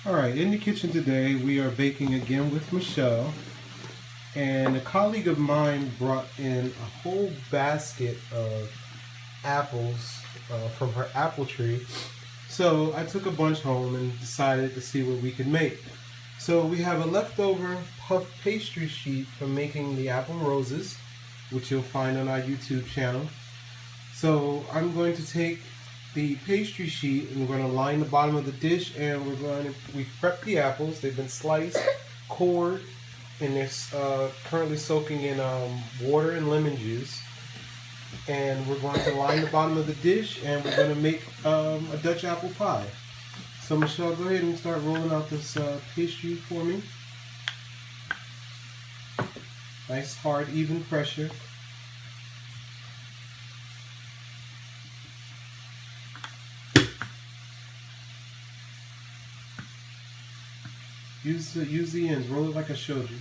Alright, in the kitchen today we are baking again with Michelle, and a colleague of mine brought in a whole basket of apples from her apple tree. So I took a bunch home and decided to see what we could make. So we have a leftover puff pastry sheet from making the apple roses, which you'll find on our YouTube channel. So I'm going to take the pastry sheet and we're going to line the bottom of the dish, and we prep the apples. They've been sliced, cored, and they're currently soaking in water and lemon juice. And we're going to line the bottom of the dish, and we're going to make a Dutch apple pie. So Michelle, go ahead and start rolling out this pastry for me. Nice, hard, even pressure. Use the ends. Roll it like I showed you.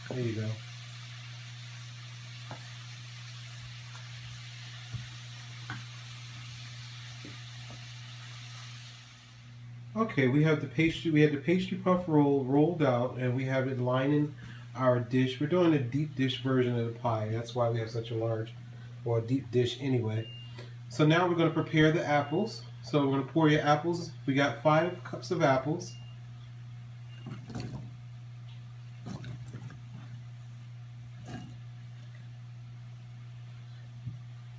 There you go. Okay, we have the pastry. We had the pastry puff roll rolled out, and we have it lining our dish. We're doing a deep dish version of the pie. That's why we have such a large, or a deep dish anyway. So now we're going to prepare the apples. So we're going to pour your apples. We got 5 cups of apples.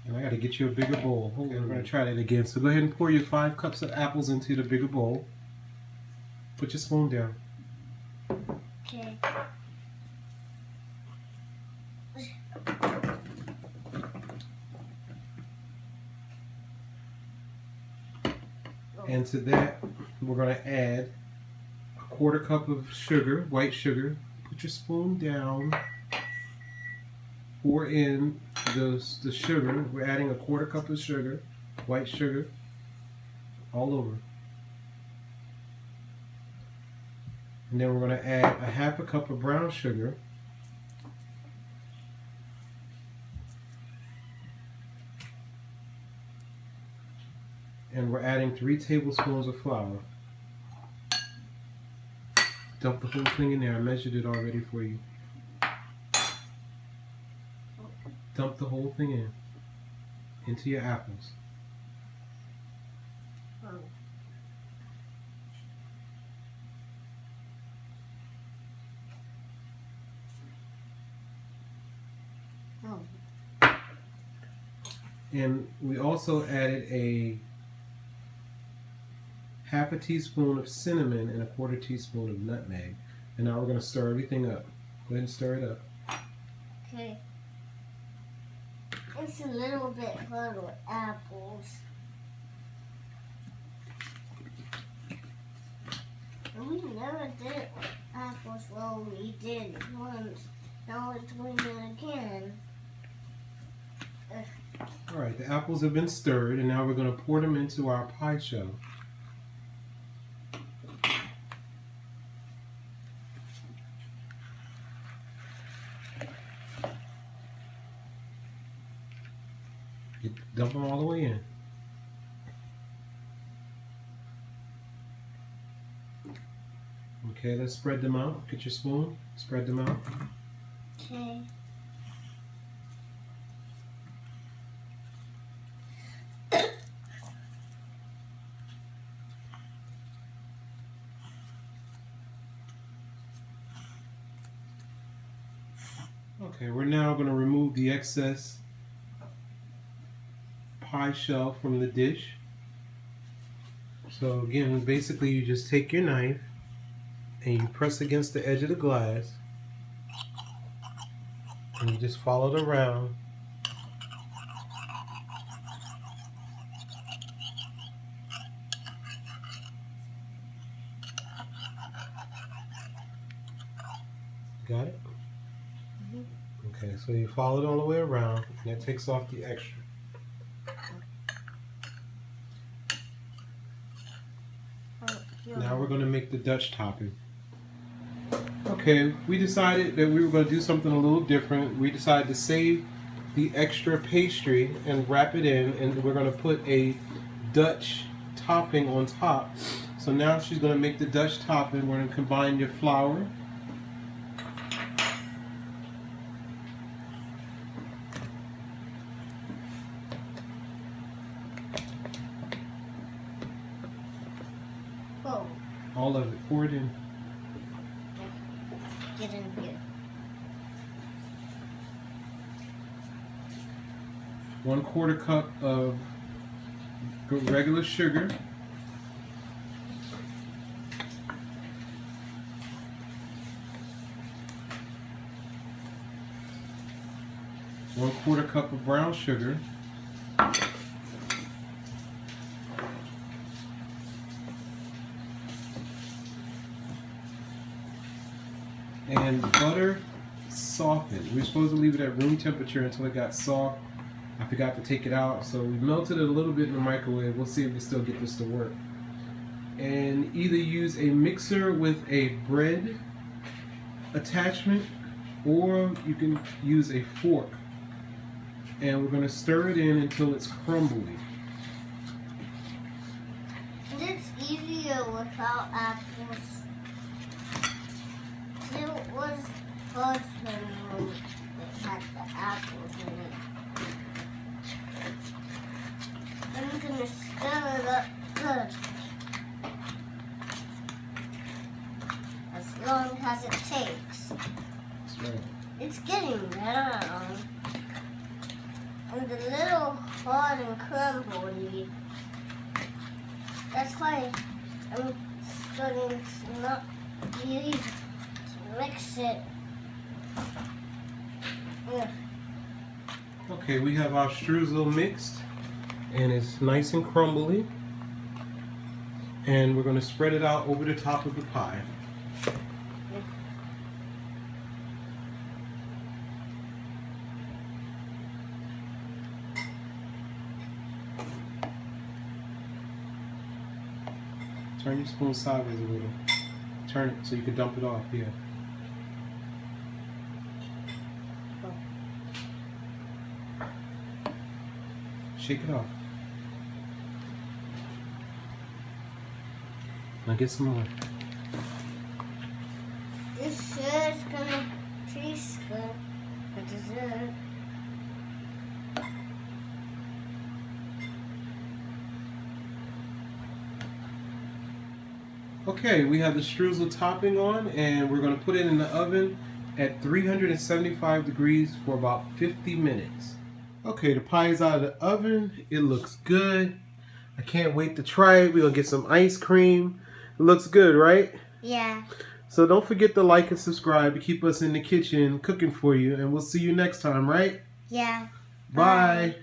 And I got to get you a bigger bowl. Okay, we're going to try that again. So go ahead and pour your 5 cups of apples into the bigger bowl. Put your spoon down. Okay. And to that, we're going to add a 1/4 cup of sugar, white sugar. Put your spoon down. Pour in the sugar. We're adding a 1/4 cup of sugar, white sugar, all over. And then we're going to add a 1/2 cup of brown sugar. And we're adding 3 tablespoons of flour. Dump the whole thing in there. I measured it already for you. Dump the whole thing into your apples. And we also added a 1/2 teaspoon of cinnamon and a 1/4 teaspoon of nutmeg. And now we're going to stir everything up. Go ahead and stir it up. Okay. It's a little bit hard with apples. And we never did it with apples. Well, we did it once. Now we're doing it again. Alright, the apples have been stirred, and now we're going to pour them into our pie shell. Dump them all the way in. Okay, let's spread them out. Get your spoon, spread them out. Okay. Okay, we're now going to remove the excess pie shell from the dish. So again, basically you just take your knife and you press against the edge of the glass and you just follow it around. Got it? Okay, so you follow it all the way around, and that takes off the extra. Now we're going to make the Dutch topping. Okay, we decided that we were going to do something a little different. We decided to save the extra pastry and wrap it in, and we're going to put a Dutch topping on top. So now she's going to make the Dutch topping. We're going to combine your flour. Oh. All of it. Pour it in. Get in here. 1/4 cup of regular sugar. 1/4 cup of brown sugar. And butter softened. We were supposed to leave it at room temperature until it got soft. I forgot to take it out, so we melted it a little bit in the microwave. We'll see if we still get this to work. And either use a mixer with a bread attachment, or you can use a fork. And we're going to stir it in until it's crumbly. It's easier without apples. It was hard for me when it had the apples in it. I'm gonna stir it up good. As long as it takes. That's right. It's getting brown. And a little hard and crumbly. That's why I'm starting to not really mix it. Yeah. Okay, we have our streusel mixed, and it's nice and crumbly. And we're going to spread it out over the top of the pie. Turn your spoon sideways a little. Turn it so you can dump it off here. Shake it off. Now get some more. This sure is gonna taste good for dessert. Okay, we have the streusel topping on, and we're going to put it in the oven at 375 degrees for about 50 minutes. Okay, the pie is out of the oven. It looks good. I can't wait to try it. We're going to get some ice cream. It looks good, right? Yeah. So don't forget to like and subscribe to keep us in the kitchen cooking for you, and we'll see you next time, right? Yeah. Bye.